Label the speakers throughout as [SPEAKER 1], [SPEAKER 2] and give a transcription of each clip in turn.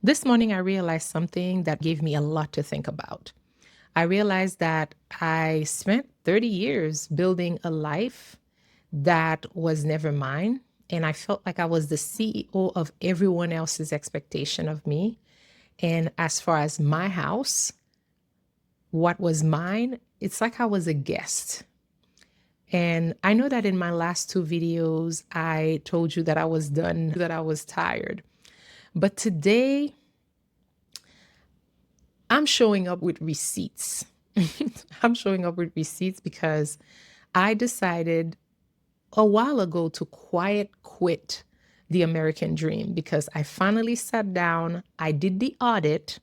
[SPEAKER 1] This morning, I realized something that gave me a lot to think about. I realized that I spent 30 years building a life that was never mine. And I felt like I was the CEO of everyone else's expectation of me. And as far as my house, what was mine, it's like I was a guest. And I know that in my last two videos, I told you that I was done, that I was tired. But today, I'm showing up with receipts. I'm showing up with receipts because I decided a while ago to quiet quit the American dream because I finally sat down, I did the audit,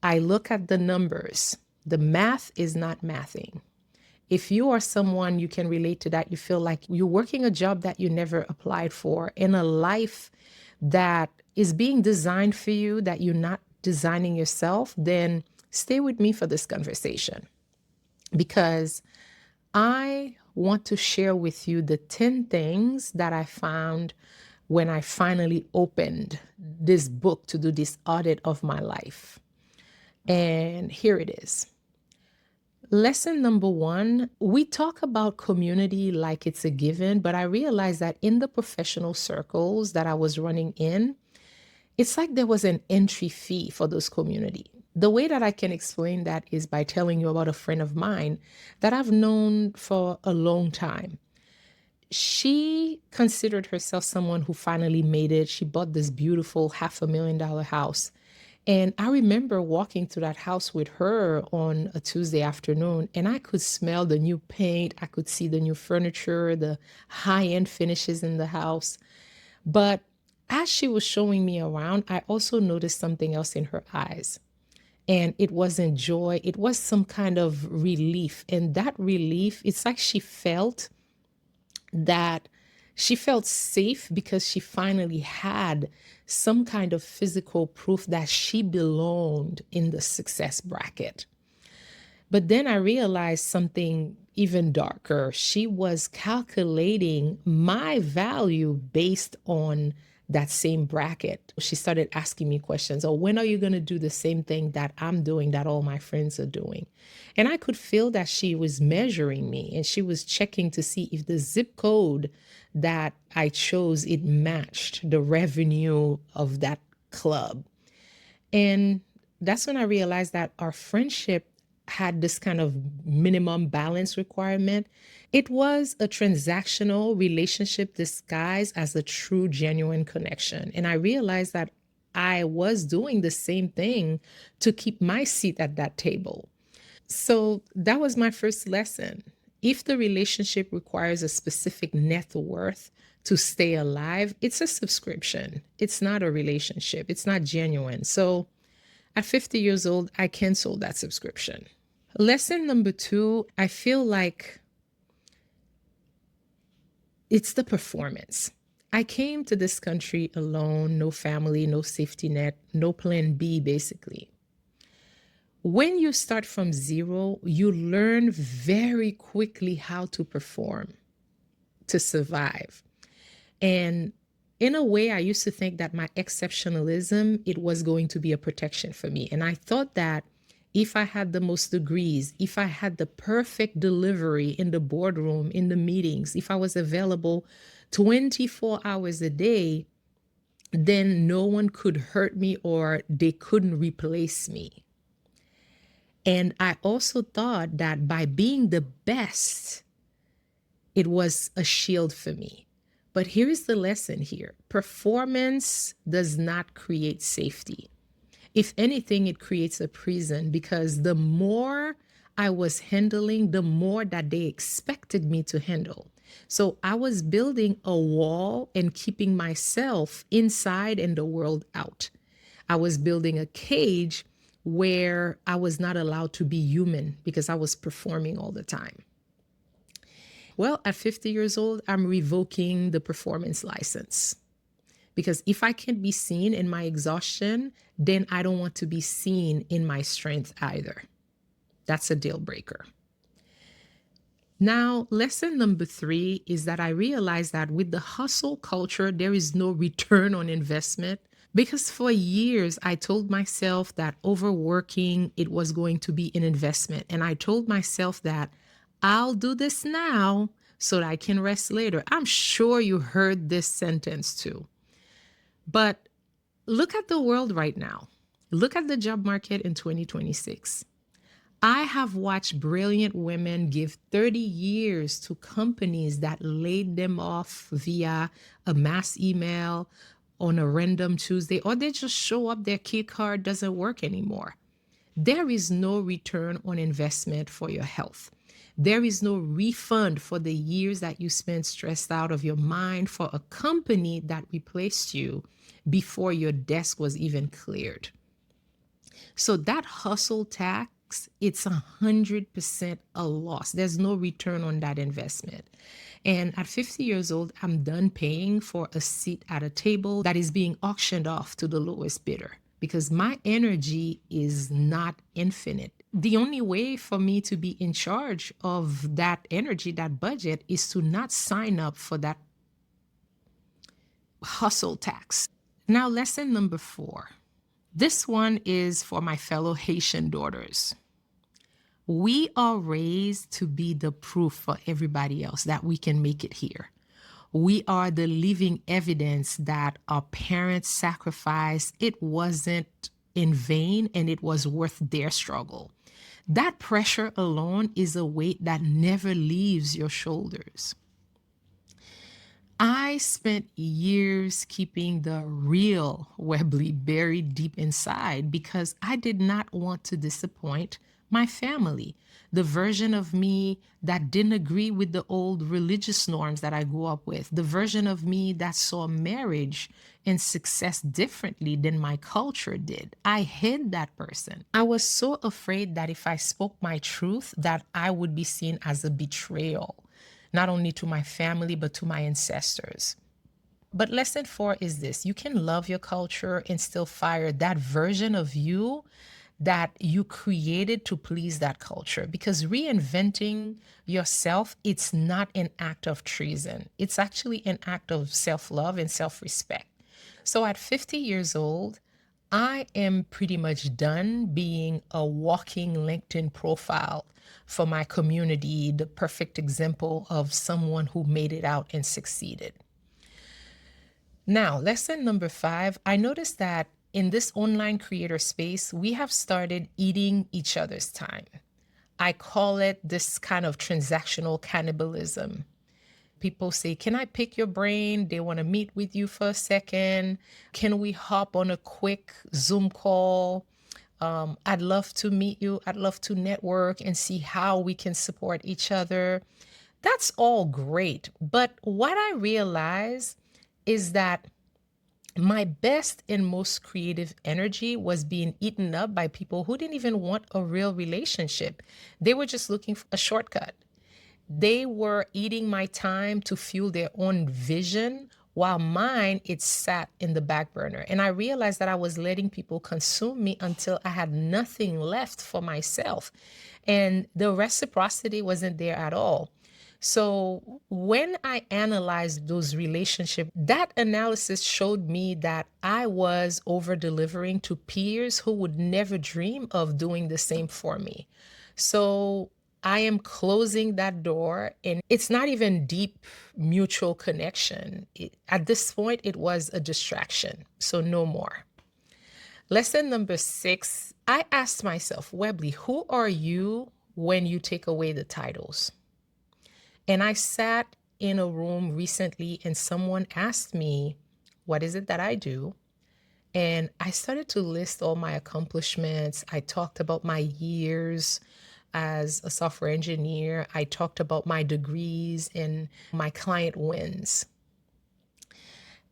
[SPEAKER 1] I look at the numbers. The math is not mathing. If you are someone you can relate to that, you feel like you're working a job that you never applied for in a life that is being designed for you, that you're not designing yourself, then stay with me for this conversation because I want to share with you the 10 things that I found when I finally opened this book to do this audit of my life. And here it is. Lesson number one, we talk about community like it's a given, but I realized that in the professional circles that I was running in, it's like there was an entry fee for those community. The way that I can explain that is by telling you about a friend of mine that I've known for a long time. She considered herself someone who finally made it. She bought this beautiful $500,000 house. And I remember walking to that house with her on a Tuesday afternoon, and I could smell the new paint. I could see the new furniture, the high-end finishes in the house. But as she was showing me around, I also noticed something else in her eyes. And it wasn't joy, it was some kind of relief. And that relief, it's like she felt safe because she finally had some kind of physical proof that she belonged in the success bracket. But then I realized something even darker. She was calculating my value based on that same bracket. She started asking me questions. Oh, when are you going to do the same thing that I'm doing, that all my friends are doing? And I could feel that she was measuring me and she was checking to see if the zip code that I chose, it matched the revenue of that club. And that's when I realized that our friendship had this kind of minimum balance requirement. It was a transactional relationship disguised as a true, genuine connection. And I realized that I was doing the same thing to keep my seat at that table. So that was my first lesson. If the relationship requires a specific net worth to stay alive, it's a subscription. It's not a relationship. It's not genuine. So at 50 years old, I canceled that subscription. Lesson number two, I feel like it's the performance. I came to this country alone, no family, no safety net, no plan B, basically. When you start from zero, you learn very quickly how to perform, to survive. And in a way, I used to think that my exceptionalism, it was going to be a protection for me. And I thought that if I had the most degrees, if I had the perfect delivery in the boardroom, in the meetings, if I was available 24 hours a day, then no one could hurt me or they couldn't replace me. And I also thought that by being the best, it was a shield for me. But here's the lesson here. Performance does not create safety. If anything, it creates a prison because the more I was handling, the more that they expected me to handle. So I was building a wall and keeping myself inside and the world out. I was building a cage where I was not allowed to be human because I was performing all the time. Well, at 50 years old, I'm revoking the performance license. Because if I can't be seen in my exhaustion, then I don't want to be seen in my strength either. That's a deal breaker. Now, lesson number three is that I realized that with the hustle culture, there is no return on investment Because for years, I told myself that overworking, it was going to be an investment. And I told myself that I'll do this now so that I can rest later. I'm sure you heard this sentence too. But look at the world right now. Look at the job market in 2026. I have watched brilliant women give 30 years to companies that laid them off via a mass email on a random Tuesday, or they just show up, their key card doesn't work anymore. There is no return on investment for your health. There is no refund for the years that you spent stressed out of your mind for a company that replaced you before your desk was even cleared. So that hustle tax, it's 100% a loss. There's no return on that investment. And at 50 years old, I'm done paying for a seat at a table that is being auctioned off to the lowest bidder because my energy is not infinite. The only way for me to be in charge of that energy, that budget, is to not sign up for that hustle tax. Now, lesson number 4. This one is for my fellow Haitian daughters. We are raised to be the proof for everybody else that we can make it here. We are the living evidence that our parents' sacrifice, it wasn't in vain and it was worth their struggle. That pressure alone is a weight that never leaves your shoulders. I spent years keeping the real Webley buried deep inside because I did not want to disappoint my family, the version of me that didn't agree with the old religious norms that I grew up with, the version of me that saw marriage and success differently than my culture did. I hid that person. I was so afraid that if I spoke my truth, that I would be seen as a betrayal, not only to my family, but to my ancestors. But lesson 4 is this: you can love your culture and still fire that version of you that you created to please that culture. Because reinventing yourself, it's not an act of treason. It's actually an act of self-love and self-respect. So at 50 years old, I am pretty much done being a walking LinkedIn profile for my community, the perfect example of someone who made it out and succeeded. Now, lesson number 5, I noticed that in this online creator space, we have started eating each other's time. I call it this kind of transactional cannibalism. People say, "Can I pick your brain?" They want to meet with you for a second. "Can we hop on a quick Zoom call? I'd love to meet you. I'd love to network and see how we can support each other." That's all great. But what I realize is that my best and most creative energy was being eaten up by people who didn't even want a real relationship. They were just looking for a shortcut. They were eating my time to fuel their own vision, while mine, it sat in the back burner. And I realized that I was letting people consume me until I had nothing left for myself. And the reciprocity wasn't there at all. So when I analyzed those relationships, that analysis showed me that I was over delivering to peers who would never dream of doing the same for me. So I am closing that door, and it's not even deep mutual connection. At this point, it was a distraction. So no more. Lesson number 6, I asked myself, Webley, who are you when you take away the titles? And I sat in a room recently and someone asked me, what is it that I do? And I started to list all my accomplishments. I talked about my years as a software engineer. I talked about my degrees and my client wins.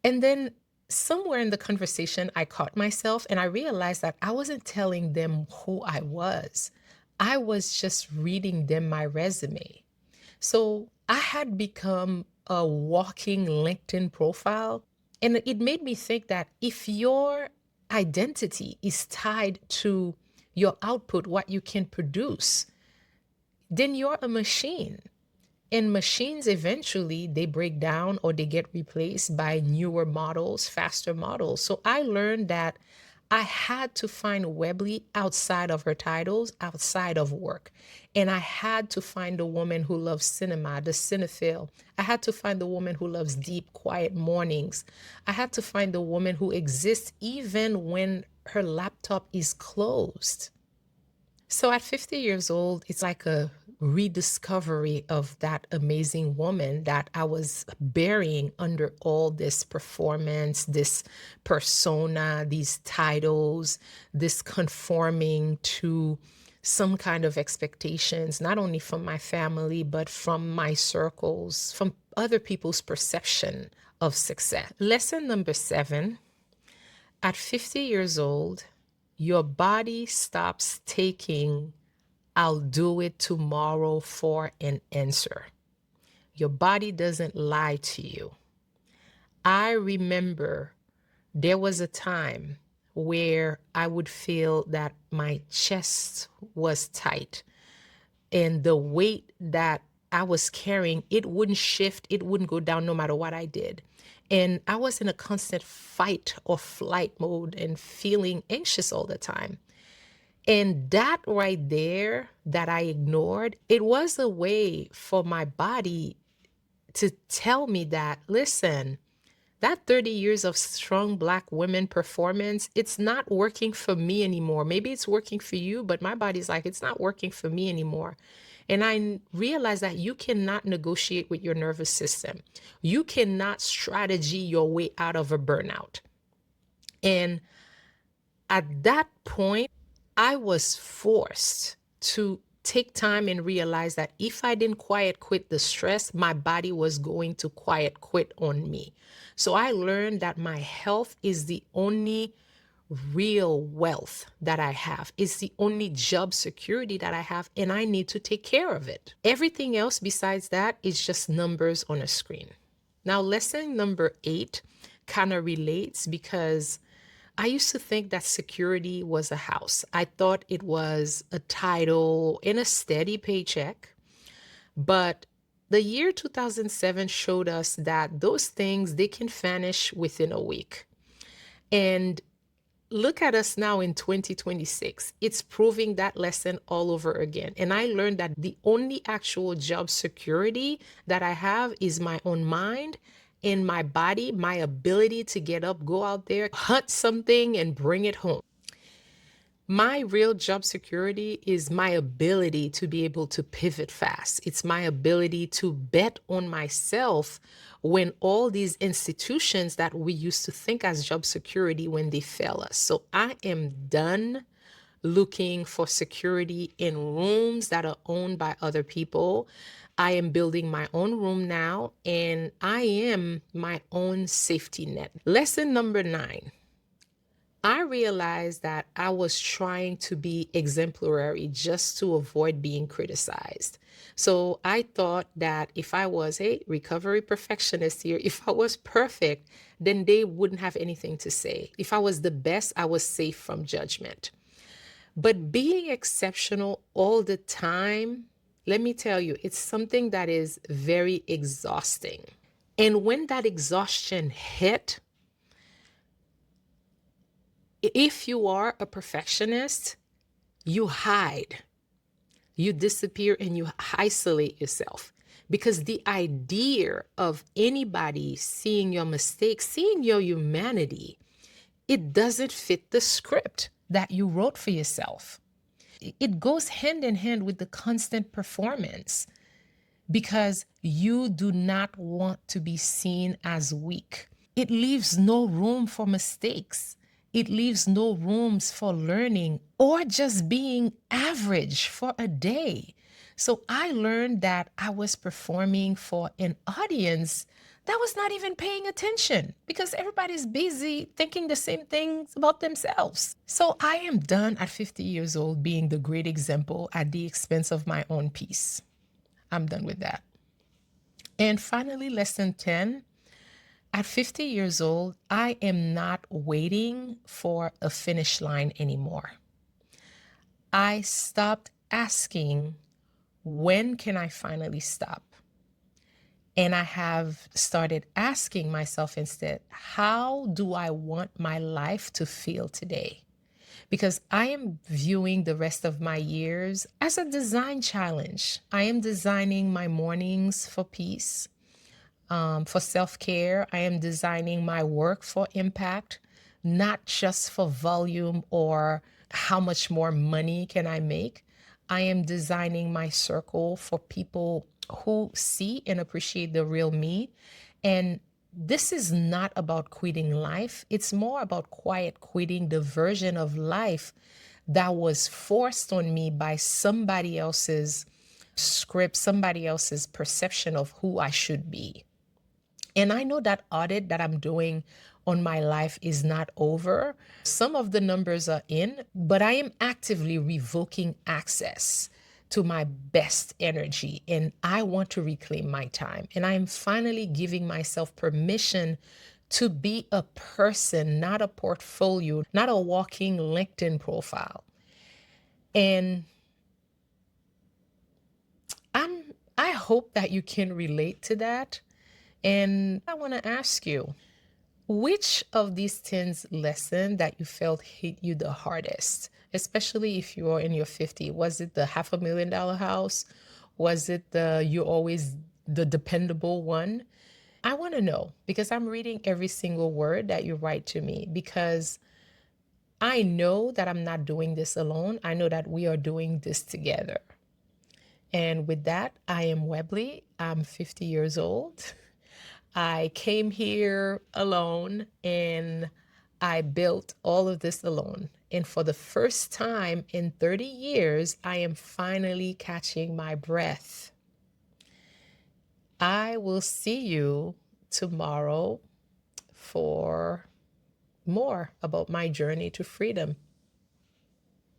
[SPEAKER 1] And then somewhere in the conversation, I caught myself and I realized that I wasn't telling them who I was. I was just reading them my resume. So I had become a walking LinkedIn profile. And it made me think that if your identity is tied to your output, what you can produce, then you're a machine. And machines eventually they break down or they get replaced by newer models, faster models. So I learned that I had to find Webley outside of her titles, outside of work. And I had to find a woman who loves cinema, the cinephile. I had to find the woman who loves deep, quiet mornings. I had to find the woman who exists even when her laptop is closed. So at 50 years old, it's like a rediscovery of that amazing woman that I was burying under all this performance, this persona, these titles, this conforming to some kind of expectations, not only from my family, but from my circles, from other people's perception of success. Lesson number 7, at 50 years old, your body stops taking "I'll do it tomorrow" for an answer. Your body doesn't lie to you. I remember there was a time where I would feel that my chest was tight and the weight that I was carrying, it wouldn't shift, it wouldn't go down no matter what I did. And I was in a constant fight or flight mode and feeling anxious all the time. And that right there that I ignored, it was a way for my body to tell me that, listen, that 30 years of strong Black women performance, it's not working for me anymore. Maybe it's working for you, but my body's like, it's not working for me anymore. And I realized that you cannot negotiate with your nervous system. You cannot strategy your way out of a burnout. And at that point, I was forced to take time and realize that if I didn't quiet quit the stress, my body was going to quiet quit on me. So I learned that my health is the only real wealth that I have. It's the only job security that I have, and I need to take care of it. Everything else besides that is just numbers on a screen. Now, lesson number 8 kind of relates because I used to think that security was a house. I thought it was a title and a steady paycheck. But the year 2007 showed us that those things, they can vanish within a week. And look at us now in 2026. It's proving that lesson all over again. And I learned that the only actual job security that I have is my own mind and my body, my ability to get up, go out there, hunt something, and bring it home. My real job security is my ability to be able to pivot fast. It's my ability to bet on myself when all these institutions that we used to think as job security, when they fail us. So I am done looking for security in rooms that are owned by other people. I am building my own room now, and I am my own safety net. Lesson number 9. I realized that I was trying to be exemplary just to avoid being criticized. So I thought that if I was a recovery perfectionist here, if I was perfect, then they wouldn't have anything to say. If I was the best, I was safe from judgment. But being exceptional all the time, let me tell you, it's something that is very exhausting. And when that exhaustion hit, if you are a perfectionist, you hide, you disappear, and you isolate yourself. Because the idea of anybody seeing your mistakes, seeing your humanity, it doesn't fit the script that you wrote for yourself. It goes hand in hand with the constant performance because you do not want to be seen as weak. It leaves no room for mistakes. It leaves no rooms for learning or just being average for a day. So I learned that I was performing for an audience that was not even paying attention because everybody's busy thinking the same things about themselves. So I am done at 50 years old being the great example at the expense of my own peace. I'm done with that. And finally, lesson 10. At 50 years old, I am not waiting for a finish line anymore. I stopped asking, when can I finally stop? And I have started asking myself instead, how do I want my life to feel today? Because I am viewing the rest of my years as a design challenge. I am designing my mornings for peace, for self care. I am designing my work for impact, not just for volume or how much more money can I make. I am designing my circle for people who see and appreciate the real me. And this is not about quitting life, it's more about quiet quitting the version of life that was forced on me by somebody else's script, somebody else's perception of who I should be. And I know that audit that I'm doing on my life is not over. Some of the numbers are in, but I am actively revoking access to my best energy. And I want to reclaim my time. And I am finally giving myself permission to be a person, not a portfolio, not a walking LinkedIn profile. And I hope that you can relate to that. And I want to ask you, which of these 10 lessons that you felt hit you the hardest, especially if you are in your 50s? Was it the $500,000 house? Was it the you're always the dependable one? I want to know because I'm reading every single word that you write to me because I know that I'm not doing this alone. I know that we are doing this together. And with that, I am Webley. I'm 50 years old. I came here alone and I built all of this alone. And for the first time in 30 years, I am finally catching my breath. I will see you tomorrow for more about my journey to freedom.